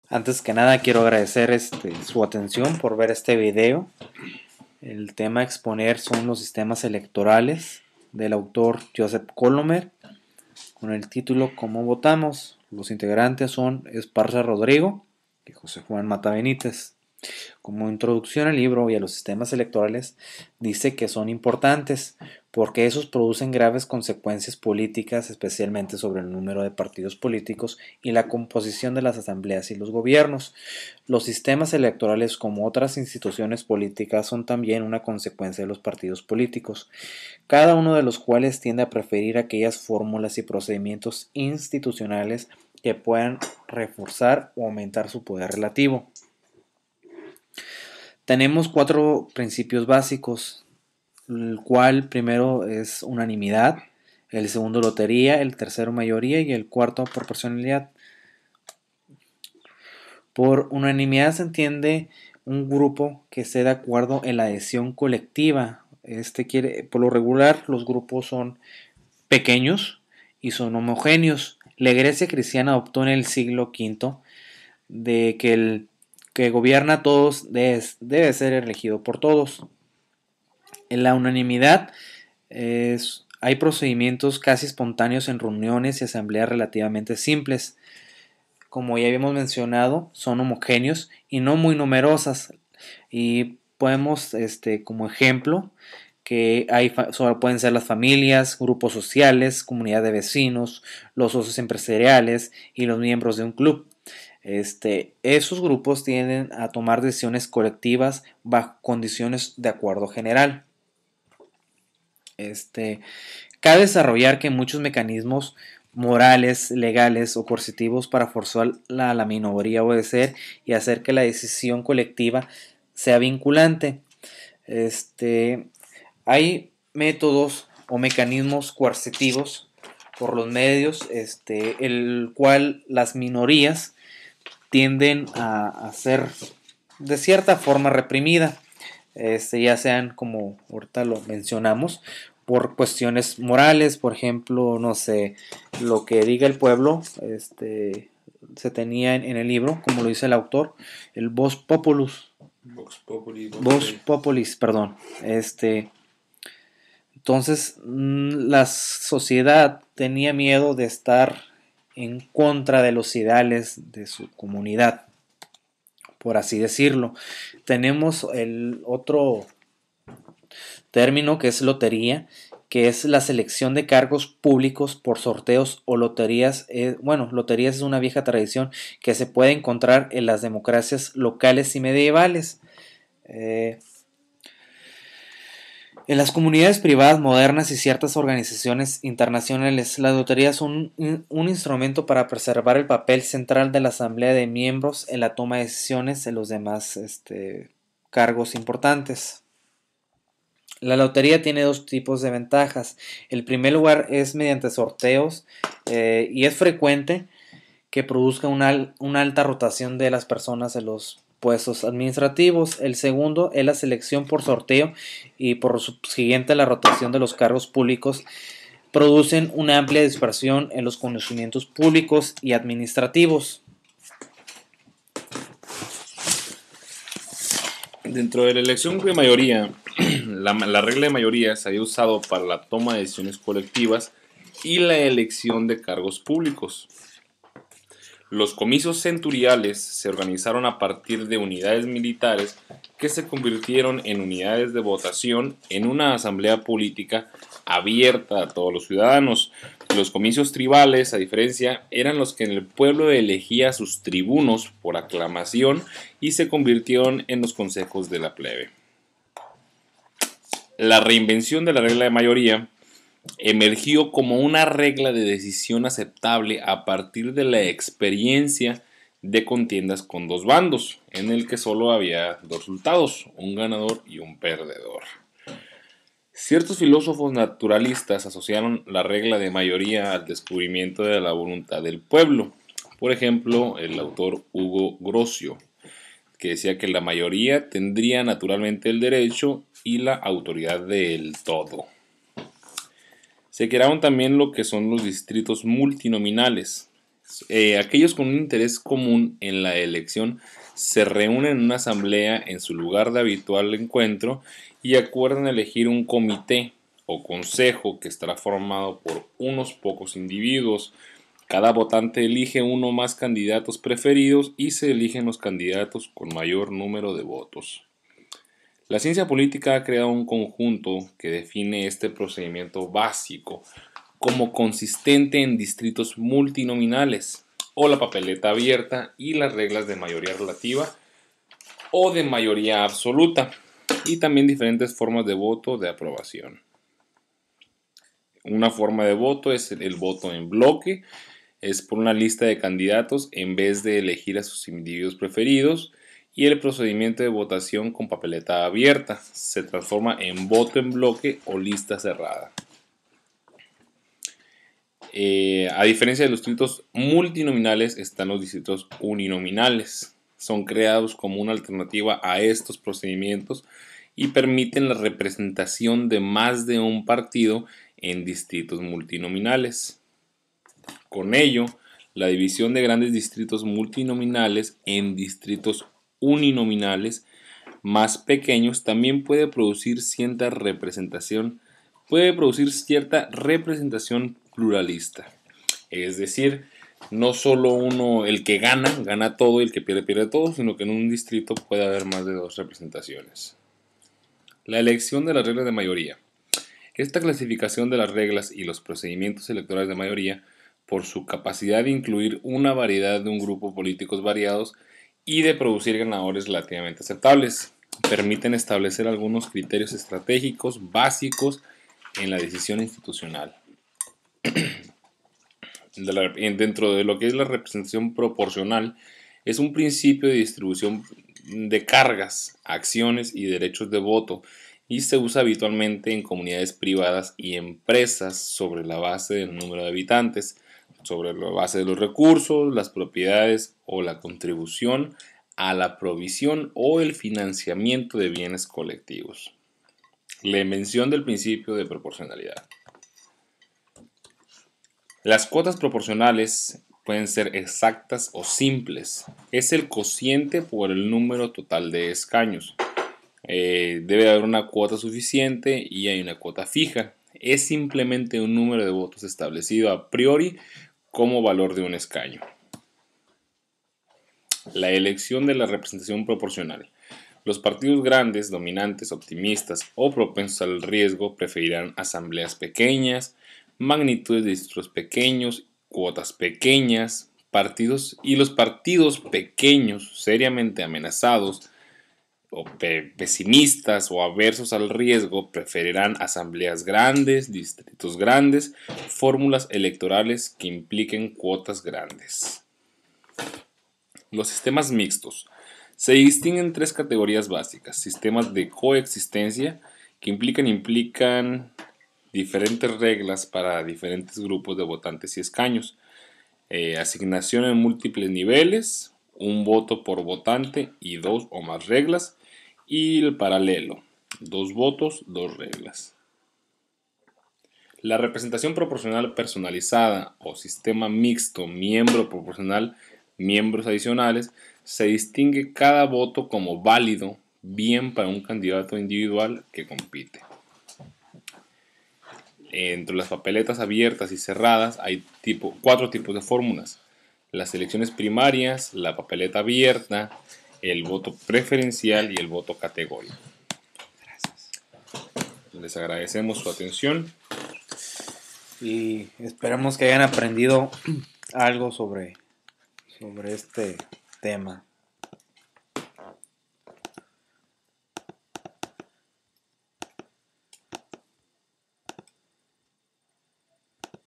Antes que nada quiero agradecer su atención por ver este video. El tema a exponer son los sistemas electorales del autor Joseph Colomer con el título ¿Cómo votamos? Los integrantes son Esparza Rodrigo y José Juan Mata Benítez. Como introducción al libro y a los sistemas electorales, dice que son importantes porque esos producen graves consecuencias políticas, especialmente sobre el número de partidos políticos y la composición de las asambleas y los gobiernos. Los sistemas electorales, como otras instituciones políticas, son también una consecuencia de los partidos políticos, cada uno de los cuales tiende a preferir aquellas fórmulas y procedimientos institucionales que puedan reforzar o aumentar su poder relativo. Tenemos 4 principios básicos, el cual primero es unanimidad, el segundo lotería, el tercero mayoría y el cuarto proporcionalidad. Por unanimidad se entiende un grupo que esté de acuerdo en la adhesión colectiva. Por lo regular, los grupos son pequeños y son homogéneos. La Iglesia cristiana adoptó en el siglo V de que el que gobierna a todos debe ser elegido por todos. En la unanimidad hay procedimientos casi espontáneos en reuniones y asambleas relativamente simples. Como ya habíamos mencionado, son homogéneos y no muy numerosas. Y podemos, como ejemplo, que pueden ser las familias, grupos sociales, comunidad de vecinos, los socios empresariales y los miembros de un club. Esos grupos tienden a tomar decisiones colectivas bajo condiciones de acuerdo general. Cabe desarrollar que muchos mecanismos morales, legales o coercitivos para forzar a la minoría a obedecer y hacer que la decisión colectiva sea vinculante. Hay métodos o mecanismos coercitivos por los medios, el cual las minorías tienden a ser de cierta forma reprimida, ya sean, como ahorita lo mencionamos, por cuestiones morales, por ejemplo, no sé, lo que diga el pueblo, se tenía en el libro, como lo dice el autor, el Vox Populus, Vox Populis, perdón, entonces la sociedad tenía miedo de estar en contra de los ideales de su comunidad, por así decirlo. Tenemos el otro término que es lotería, que es la selección de cargos públicos por sorteos o loterías. Loterías es una vieja tradición que se puede encontrar en las democracias locales y medievales. En las comunidades privadas modernas y ciertas organizaciones internacionales, las loterías son un instrumento para preservar el papel central de la asamblea de miembros en la toma de decisiones en los demás cargos importantes. La lotería tiene 2 tipos de ventajas. El primer lugar es mediante sorteos y es frecuente que produzca una alta rotación de las personas en los puestos administrativos. El segundo es la selección por sorteo y por subsiguiente la rotación de los cargos públicos producen una amplia dispersión en los conocimientos públicos y administrativos. Dentro de la elección de mayoría, la regla de mayoría se había usado para la toma de decisiones colectivas y la elección de cargos públicos. Los comicios centuriales se organizaron a partir de unidades militares que se convirtieron en unidades de votación en una asamblea política abierta a todos los ciudadanos. Los comicios tribales, a diferencia, eran los que el pueblo elegía a sus tribunos por aclamación y se convirtieron en los consejos de la plebe. La reinvención de la regla de mayoría emergió como una regla de decisión aceptable a partir de la experiencia de contiendas con 2 bandos, en el que solo había 2 resultados, un ganador y un perdedor. Ciertos filósofos naturalistas asociaron la regla de mayoría al descubrimiento de la voluntad del pueblo. Por ejemplo, el autor Hugo Grocio, que decía que la mayoría tendría naturalmente el derecho y la autoridad del todo. Se crearon también lo que son los distritos multinominales, Aquellos con un interés común en la elección se reúnen en una asamblea en su lugar de habitual encuentro y acuerdan elegir un comité o consejo que estará formado por unos pocos individuos. Cada votante elige uno o más candidatos preferidos y se eligen los candidatos con mayor número de votos. La ciencia política ha creado un conjunto que define este procedimiento básico como consistente en distritos multinominales o la papeleta abierta y las reglas de mayoría relativa o de mayoría absoluta y también diferentes formas de voto de aprobación. Una forma de voto es el voto en bloque, es por una lista de candidatos en vez de elegir a sus individuos preferidos, y el procedimiento de votación con papeleta abierta se transforma en voto en bloque o lista cerrada. A diferencia de los distritos multinominales, están los distritos uninominales. Son creados como una alternativa a estos procedimientos y permiten la representación de más de un partido en distritos multinominales. Con ello, la división de grandes distritos multinominales en distritos uninominales más pequeños también puede producir cierta representación pluralista. Es decir, no solo uno, el que gana todo y el que pierde todo, sino que en un distrito puede haber más de dos representaciones. La elección de las reglas de mayoría. Esta clasificación de las reglas y los procedimientos electorales de mayoría, por su capacidad de incluir una variedad de un grupo políticos variados y de producir ganadores relativamente aceptables, permiten establecer algunos criterios estratégicos básicos en la decisión institucional. Dentro de lo que es la representación proporcional, es un principio de distribución de cargas, acciones y derechos de voto y se usa habitualmente en comunidades privadas y empresas sobre la base del número de habitantes, sobre la base de los recursos, las propiedades o la contribución a la provisión o el financiamiento de bienes colectivos. La invención del principio de proporcionalidad. Las cuotas proporcionales pueden ser exactas o simples. Es el cociente por el número total de escaños. Debe haber una cuota suficiente y hay una cuota fija. Es simplemente un número de votos establecido a priori como valor de un escaño. La elección de la representación proporcional. Los partidos grandes, dominantes, optimistas o propensos al riesgo preferirán asambleas pequeñas, magnitudes de distritos pequeños, cuotas pequeñas, los partidos pequeños, seriamente amenazados o pesimistas o aversos al riesgo, preferirán asambleas grandes, distritos grandes, fórmulas electorales que impliquen cuotas grandes. Los sistemas mixtos. Se distinguen tres categorías básicas: sistemas de coexistencia, que implican diferentes reglas para diferentes grupos de votantes y escaños, asignación en múltiples niveles, un voto por votante y dos o más reglas, y el paralelo, 2 votos, 2 reglas. La representación proporcional personalizada o sistema mixto miembro proporcional miembros adicionales se distingue cada voto como válido bien para un candidato individual que compite. Entre las papeletas abiertas y cerradas hay 4 tipos de fórmulas: las elecciones primarias, la papeleta abierta, el voto preferencial y el voto categórico. Gracias. Les agradecemos su atención y esperamos que hayan aprendido algo sobre este tema.